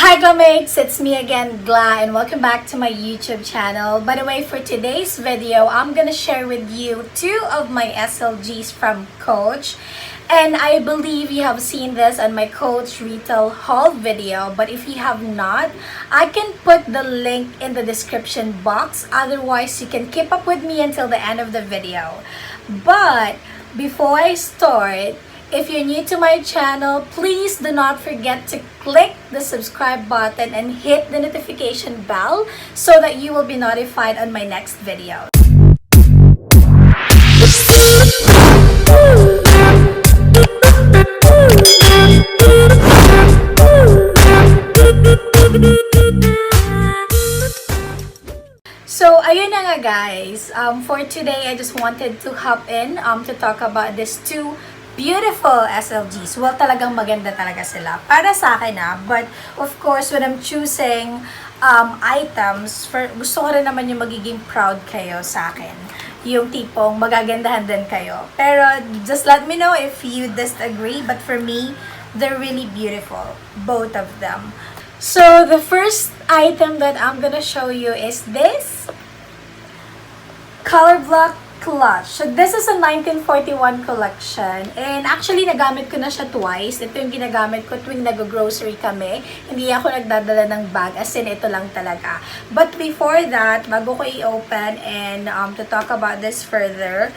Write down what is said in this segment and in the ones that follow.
Hi Gamates, it's me again, Gla, and welcome back to my YouTube channel. By the way, for today's video, I'm gonna share with you two of my SLGs from Coach. And I believe you have seen this on my Coach retail haul video, but if you have not, I can put the link in the description box. Otherwise, you can keep up with me until the end of the video. But before I start, if you're new to my channel, please do not forget to click the subscribe button and hit the notification bell so that you will be notified on my next video. So, ayun na nga guys. For today, I just wanted to hop in to talk about these two beautiful SLGs. Well, talagang maganda talaga sila. Para sa akin But, of course, when I'm choosing items, gusto ko rin naman yung magiging proud kayo sa akin. Yung tipong magagandahan din kayo. Pero, just let me know if you disagree. But for me, they're really beautiful. Both of them. So, the first item that I'm gonna show you is this Color Block clutch. So, this is a 1941 collection. And actually, nagamit ko na siya twice. Ito yung ginagamit ko tuwing nag-grocery kami. Hindi ako nagdadala ng bag. As in, ito lang talaga. But before that, bago ko i-open and to talk about this further,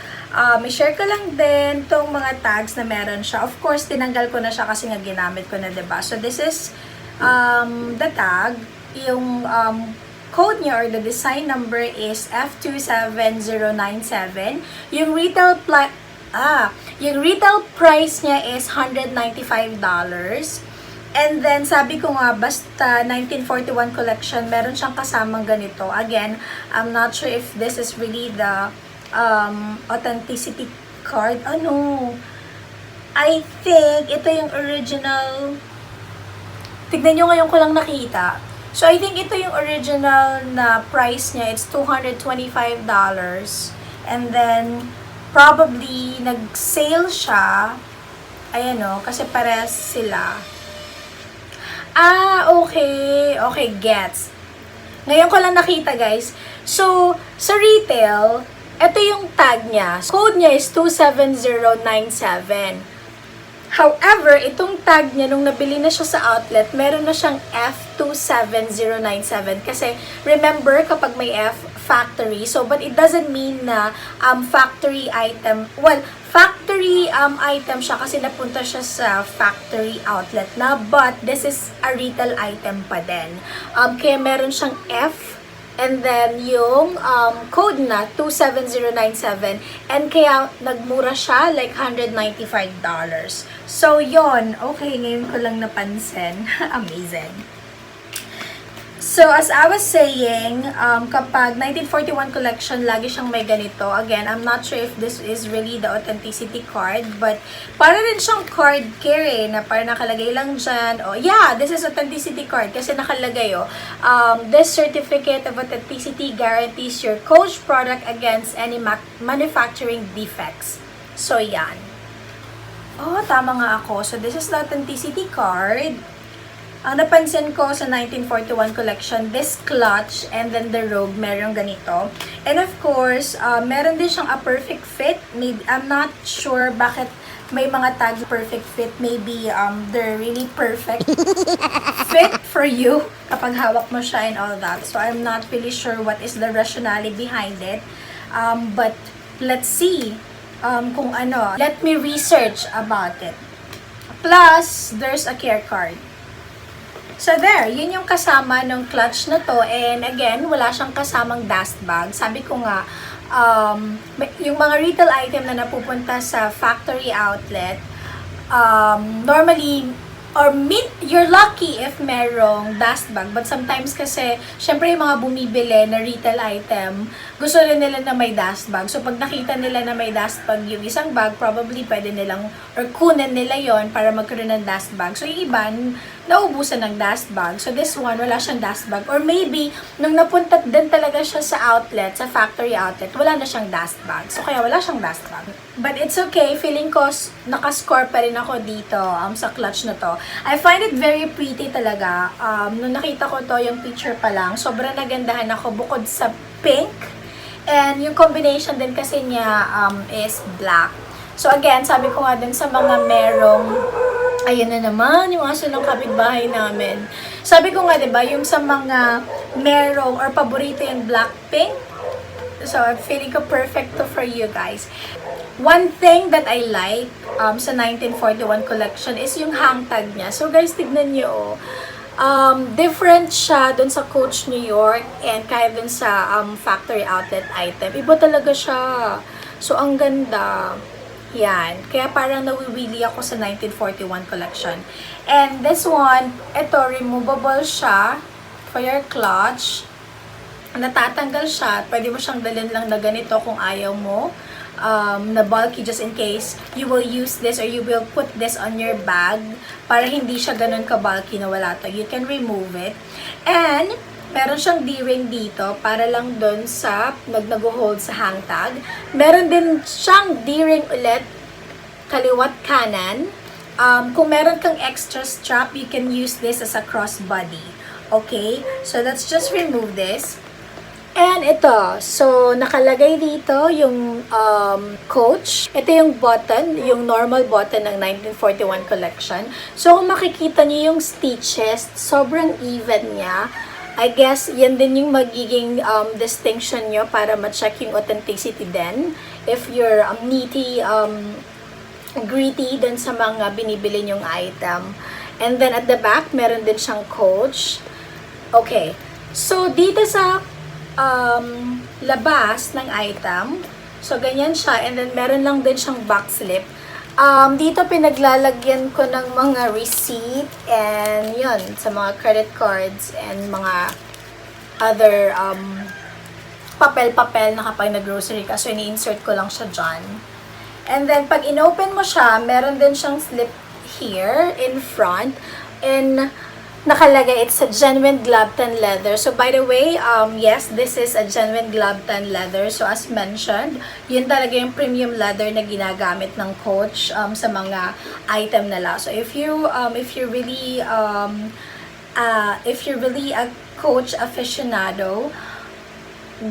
i-share ko lang din tong mga tags na meron siya. Of course, tinanggal ko na siya kasi nga ginamit ko na, diba? So, this is the tag. Yung code niya or the design number is F27097. Yung retail price niya is $195. And then sabi ko nga basta 1941 collection, meron siyang kasamang ganito. Again, I'm not sure if this is really the authenticity card. I think ito yung original. Tignan nyo, ngayon ko lang nakita. So, I think ito yung original na price niya. It's $225. And then, probably, nag-sale siya. Ayan o, kasi parehas sila. Okay. Okay, gets. Ngayon ko lang nakita, guys. So, sa retail, ito yung tag niya. Code niya is 27097. However, itong tag niya, nung nabili na siya sa outlet, meron na siyang F27097. Kasi, remember, kapag may F, factory. So, but it doesn't mean na factory item. Well, factory item siya kasi napunta siya sa factory outlet na. But, this is a retail item pa din. Kaya meron siyang F. And then, yung code na, 27097. And kaya, nagmura siya, like $195. So, yon. Okay, ngayon ko lang napansin. Amazing. So, as I was saying, kapag 1941 collection, lagi siyang may ganito. Again, I'm not sure if this is really the authenticity card, but para rin siyang card carry na para nakalagay lang dyan. Yeah, this is authenticity card kasi nakalagay, this certificate of authenticity guarantees your Coach product against any manufacturing defects. So, yan. Tama nga ako. So, this is the authenticity card. Ang napansin ko sa 1941 collection, this clutch and then the robe, meron ganito. And of course, meron din siyang a perfect fit. Maybe, I'm not sure bakit may mga tags perfect fit. Maybe they're really perfect fit for you kapag hawak mo siya and all that. So I'm not really sure what is the rationale behind it. But let's see kung ano. Let me research about it. Plus, there's a care card. So there, yun yung kasama ng clutch na to. And again, wala siyang kasamang dust bag. Sabi ko nga, yung mga retail item na napupunta sa factory outlet, normally, you're lucky if merong dust bag. But sometimes kasi, syempre yung mga bumibili na retail item, gusto rin nila na may dust bag. So pag nakita nila na may dust bag yung isang bag, probably pwede nilang, or kunin nila yon para magkaroon ng dust bag. So yung iba, naubusan ng dust bag. So this one, wala siyang dust bag. Or maybe, nung napunta din talaga siya sa outlet, sa factory outlet, wala na siyang dust bag. So kaya wala siyang dust bag. But it's okay. Feeling ko, nakascore pa rin ako dito sa clutch na to. I find it very pretty talaga. Nung nakita ko to, yung picture pa lang, sobrang nagandahan ako bukod sa pink. And yung combination din kasi niya is black. So again, sabi ko nga din sa mga merong, ayan na naman, yung aso ng kapitbahay namin. Sabi ko nga, diba, yung sa mga merong or paborito yung Blackpink. So, feeling ko perfect to for you guys. One thing that I like sa 1941 collection is yung hang tag niya. So, guys, tignan nyo, different siya dun sa Coach New York and kaya dun sa factory outlet item. Iba talaga siya. So, ang ganda. Yan. Kaya parang nawiwili ako sa 1941 collection. And this one, ito, removable siya for your clutch. Natatanggal siya. Pwede mo siyang dalhin lang na ganito kung ayaw mo. Na bulky just in case you will use this or you will put this on your bag para hindi siya ganun ka-bulky na wala to. You can remove it. And meron siyang D-ring dito para lang dun sa nag-hold sa hang tag. Meron din siyang D-ring ulit kaliwat kanan. Kung meron kang extra strap, you can use this as a crossbody. Okay? So let's just remove this. And ito, so nakalagay dito yung Coach. Ito yung button, yung normal button ng 1941 collection. So kung makikita niyo yung stitches, sobrang even niya. I guess, yan din yung magiging distinction nyo para ma-check yung authenticity din. If you're gritty din sa mga binibili nyong item. And then at the back, meron din siyang Coach. Okay. So, dito sa labas ng item, so ganyan siya. And then meron lang din siyang back slip. Dito pinaglalagyan ko ng mga receipt and yun, sa mga credit cards and mga other papel-papel na kapag nag-grocery ka. So, ini-insert ko lang siya dyan. And then, pag in-open mo siya, meron din siyang slip here in front. And nakalagay, it's a genuine Globtan leather. So, by the way, yes, this is a genuine Globtan leather. So, as mentioned, yun talaga yung premium leather na ginagamit ng Coach sa mga item nila. So, if you're really a Coach aficionado,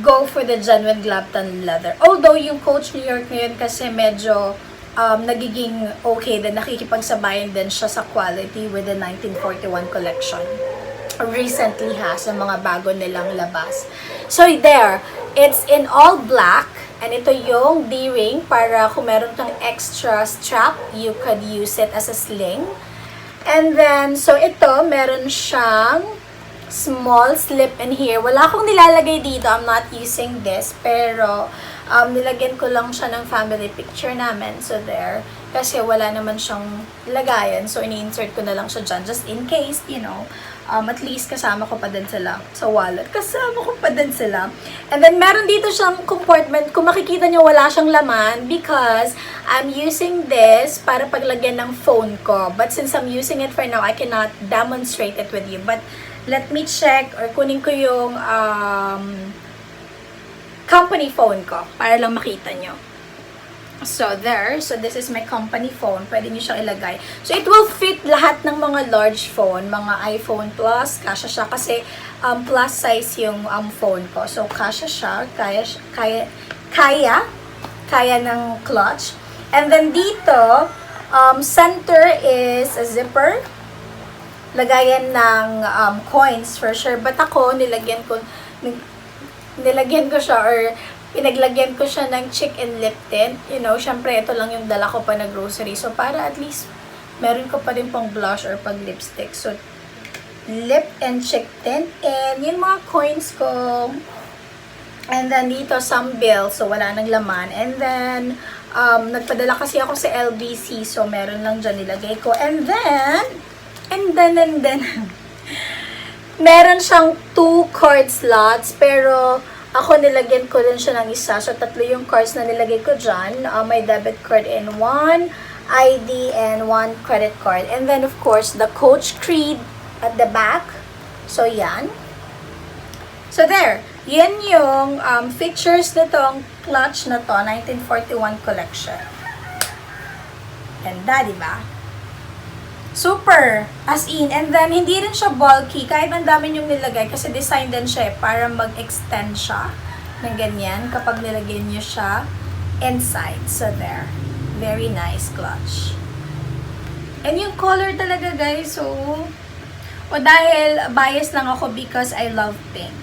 go for the genuine Globtan leather. Although, yung Coach New York ngayon kasi medyo nagiging okay din, nakikipagsabayan din siya sa quality with the 1941 collection. Recently sa mga bago nilang labas. So there, it's in all black, and ito yung D-ring para kung meron kang extra strap, you could use it as a sling. And then, so ito, meron siyang small slip in here. Wala akong nilalagay dito, I'm not using this, pero nilagyan ko lang siya ng family picture namin. So, there. Kasi wala naman siyang lagayan. So, ini-insert ko na lang siya dyan. Just in case, you know, at least kasama ko pa din sila sa wallet. Kasama ko pa din sila. And then, meron dito siyang compartment. Kung makikita nyo, wala siyang laman because I'm using this para paglagyan ng phone ko. But since I'm using it for now, I cannot demonstrate it with you. But, let me check or kunin ko yung company phone ko para lang makita nyo. So, there. So, this is my company phone. Pwede nyo siyang ilagay. So, it will fit lahat ng mga large phone. Mga iPhone Plus. Kasya siya kasi plus size yung phone ko. So, kasya siya. Kaya ng clutch. And then, dito, center is a zipper. Lagayan ng coins for sure. But ako, nilagyan ko siya or pinaglagyan ko siya ng cheek and lip tint. You know, syempre, ito lang yung dala ko pa na grocery. So, para at least, meron ko pa rin pang blush or pang lipstick. So, lip and cheek tint. And yung mga coins ko. And then, dito, some bills. So, wala nang laman. And then, nagpadala kasi ako sa LBC. So, meron lang dyan nilagay ko. And then, meron siyang 2 card slots, pero ako nilagyan ko din siya ng isa. So, 3 yung cards na nilagay ko dyan. May debit card and 1 ID and 1 credit card. And then, of course, the Coach Creed at the back. So, yan. So, there. Yan yung features nitong clutch na to, 1941 collection. Ganda, diba? Super! As in. And then, hindi rin siya bulky. Kahit ang dami yung nilagay. Kasi design din siya para mag-extend siya ng ganyan kapag nilagay nyo siya inside. So, there. Very nice clutch. And yung color talaga, guys. So, o dahil bias lang ako because I love pink.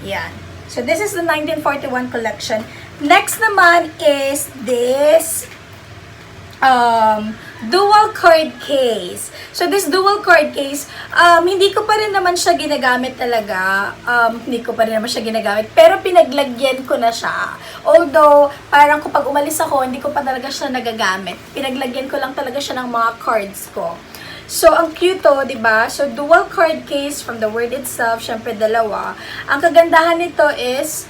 Yan. So, this is the 1941 collection. Next naman is this dual card case. So, this dual card case, hindi ko pa rin naman siya ginagamit talaga. Pero pinaglagyan ko na siya. Although, parang kapag umalis ako, hindi ko pa talaga siya nagagamit. Pinaglagyan ko lang talaga siya ng mga cards ko. So, ang cute to, diba? So, dual card case from the word itself, syempre dalawa. Ang kagandahan nito is,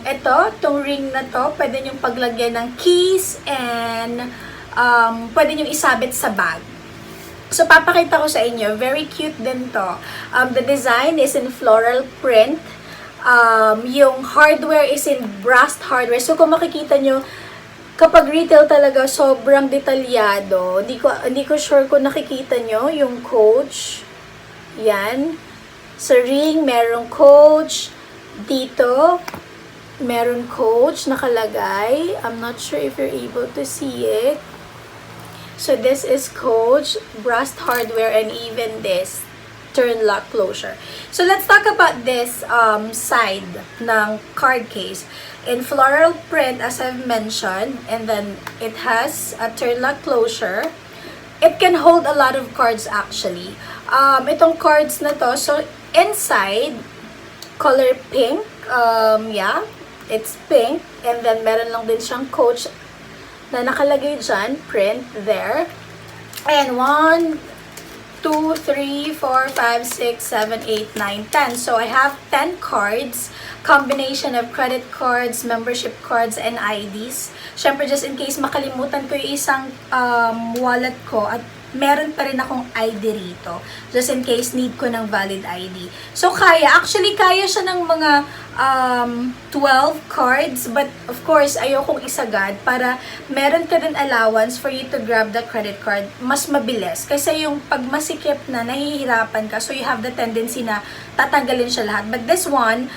itong ring na to, pwede nyong paglagyan ng keys and pwede nyong isabit sa bag. So, papakita ko sa inyo. Very cute din to. The design is in floral print. Yung hardware is in brass hardware. So, kung makikita nyo, kapag retail talaga, sobrang detalyado. Hindi ko sure kung nakikita nyo yung coach. Yan. Sa ring, merong coach. Dito, meron coach nakalagay. I'm not sure if you're able to see it. So, this is coach, brass hardware, and even this turn lock closure. So, let's talk about this side ng card case. In floral print, as I've mentioned, and then it has a turn lock closure. It can hold a lot of cards actually. Itong cards na to, so inside, color pink, yeah, it's pink, and then meron lang din siyang coach na nakalagay dyan, print there. And 1, 2, 3, 4, 5, 6, 7, 8, 9, 10. So, I have 10 cards. Combination of credit cards, membership cards, and IDs. Siyempre, just in case makalimutan ko yung isang wallet ko at meron pa rin akong ID rito. Just in case need ko ng valid ID. So, actually, kaya siya ng mga 12 cards. But, of course, ayokong isagad para meron ka din allowance for you to grab the credit card. Mas mabilis. Kasi yung pag masikip na, nahihirapan ka. So, you have the tendency na tatanggalin siya lahat. But this one,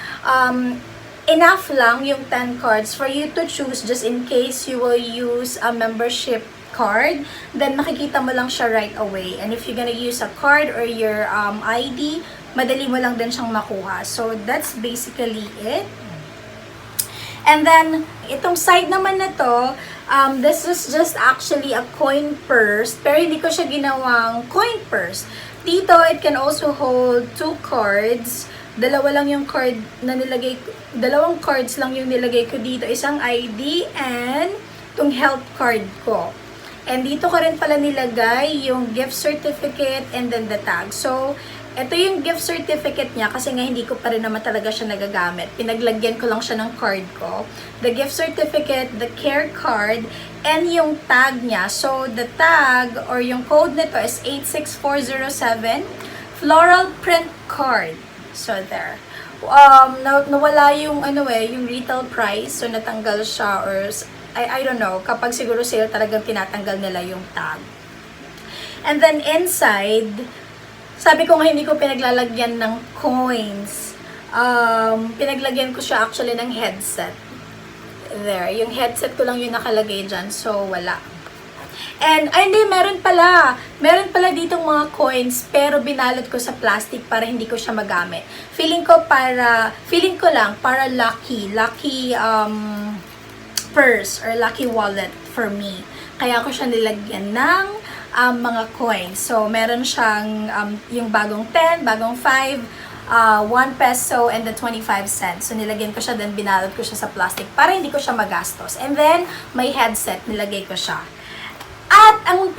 enough lang yung 10 cards for you to choose just in case you will use a membership card, then makikita mo lang siya right away. And if you're gonna use a card or your ID, madali mo lang din siyang makuha. So, that's basically it. And then, itong side naman na to, this is just actually a coin purse, pero hindi ko siya ginawang coin purse. Dito, it can also hold 2 cards. Dalawa lang yung card na nilagay ko, dalawang cards lang yung nilagay ko dito. Isang ID and itong health card ko. And dito ko rin pala nilagay yung gift certificate and then the tag. So, ito yung gift certificate niya kasi nga hindi ko pa rin naman talaga siya nagagamit. Pinaglagyan ko lang siya ng card ko. The gift certificate, the care card, and yung tag niya. So, the tag or yung code nito is 86407 floral print card. So, there. Nawala yung yung retail price. So, natanggal siya or I don't know, kapag siguro sale talagang tinatanggal nila yung tag. And then inside, sabi ko nga hindi ko pinaglalagyan ng coins. Pinaglagyan ko siya actually ng headset. There, yung headset ko lang yung nakalagay dyan, so wala. And, hindi, meron pala ditong mga coins, pero binalot ko sa plastic para hindi ko siya magamit. Feeling ko lang, para lucky purse or lucky wallet for me. Kaya ko siya nilagyan ng mga coins. So, meron siyang yung bagong 10, bagong 5, 1 peso, and the 25 cents. So, nilagyan ko siya, then binalot ko siya sa plastic para hindi ko siya magastos. And then, may headset, nilagay ko siya. At, ang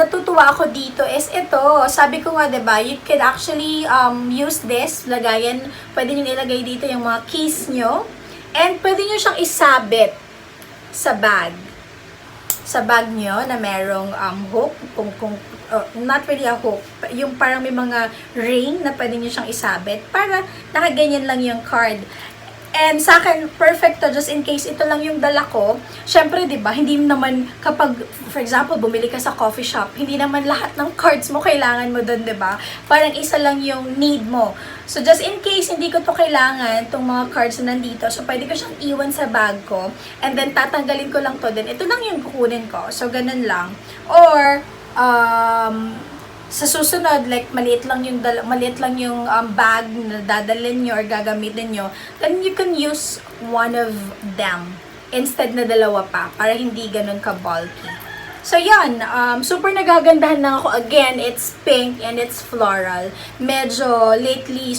natutuwa ako dito is ito. Sabi ko nga, diba, you can actually use this, pwede nyo ilagay dito yung mga keys nyo. And, pwede nyo siyang isabit sa bag. sa bag nyo na merong hook, kung not really a hook, yung parang may mga ring na pwede nyo siyang isabit para nakaganyan lang yung card. And sa akin, perfect to, just in case ito lang yung dala ko. Syempre, di ba, hindi naman kapag, for example, bumili ka sa coffee shop, hindi naman lahat ng cards mo kailangan mo doon, di ba? Parang isa lang yung need mo. So, just in case hindi ko to kailangan, tong mga cards na nandito, so pwede ko siyang iwan sa bag ko, and then tatanggalin ko lang to din. Ito lang yung kukunin ko. So, ganun lang. Or, sa susunod, like maliit lang yung bag na dadalhin nyo or gagamitin nyo, then you can use one of them instead na dalawa pa para hindi ganun ka-bulky. So yan, super nagagandahan na ako. Again, it's pink and it's floral. Medyo lately,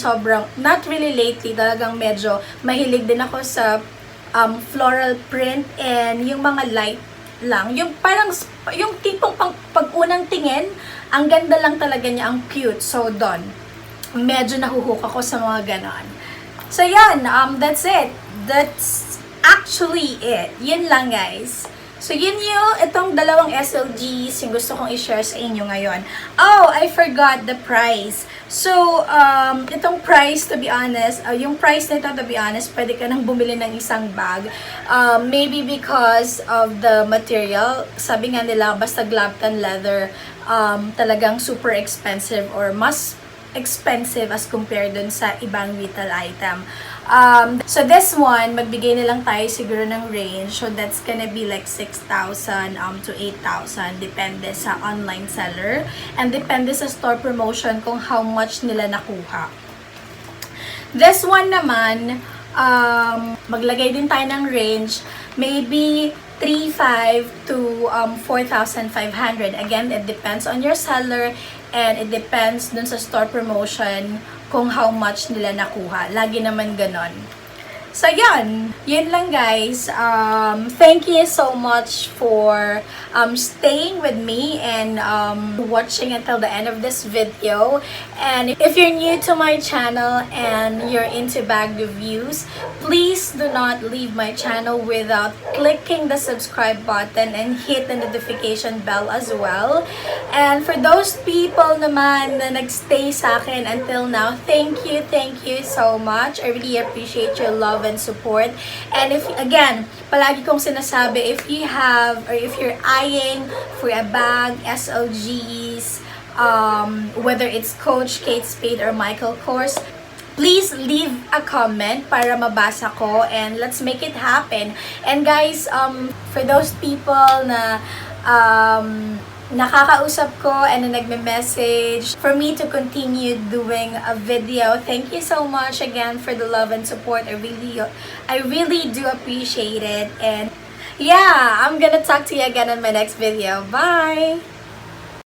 not really lately, talagang medyo mahilig din ako sa floral print and yung mga light lang. Yung parang, yung tipong pag unang tingin, ang ganda lang talaga niya, ang cute. So, medyo nahuhook ako sa mga ganon. So, yan. That's it. That's actually it. Yun lang, guys. So, itong dalawang SLGs yung gusto kong i-share sa inyo ngayon. Oh, I forgot the price. So, itong price, to be honest, yung price nito, to be honest, pwede ka nang bumili ng isang bag. Maybe because of the material. Sabi nga nila, basta Glabtan leather, talagang super expensive or mas expensive as compared dun sa ibang retail item. So this one, magbigay na lang tayo siguro ng range. So that's gonna be like 6,000 to 8,000 depende sa online seller and depende sa store promotion kung how much nila nakuha. This one naman, maglagay din tayo ng range, maybe 3,500 to 4,500. Again, it depends on your seller and it depends dun sa store promotion kung how much nila nakuha. Lagi naman ganon. So, yun lang guys. Thank you so much for staying with me and watching until the end of this video. And if you're new to my channel and you're into bag reviews, please do not leave my channel without clicking the subscribe button and hit the notification bell as well. And for those people naman na nagstay sa akin until now, thank you so much. I really appreciate your love and support. And if, again, palagi kong sinasabi, if you have, or if you're eyeing for a bag, SLGs, whether it's Coach, Kate Spade, or Michael Kors, please leave a comment para mabasa ko and let's make it happen. And guys, for those people na nakakausap ko and na nagme-message for me to continue doing a video, thank you so much again for the love and support. I really do appreciate it. And yeah, I'm gonna talk to you again in my next video. Bye!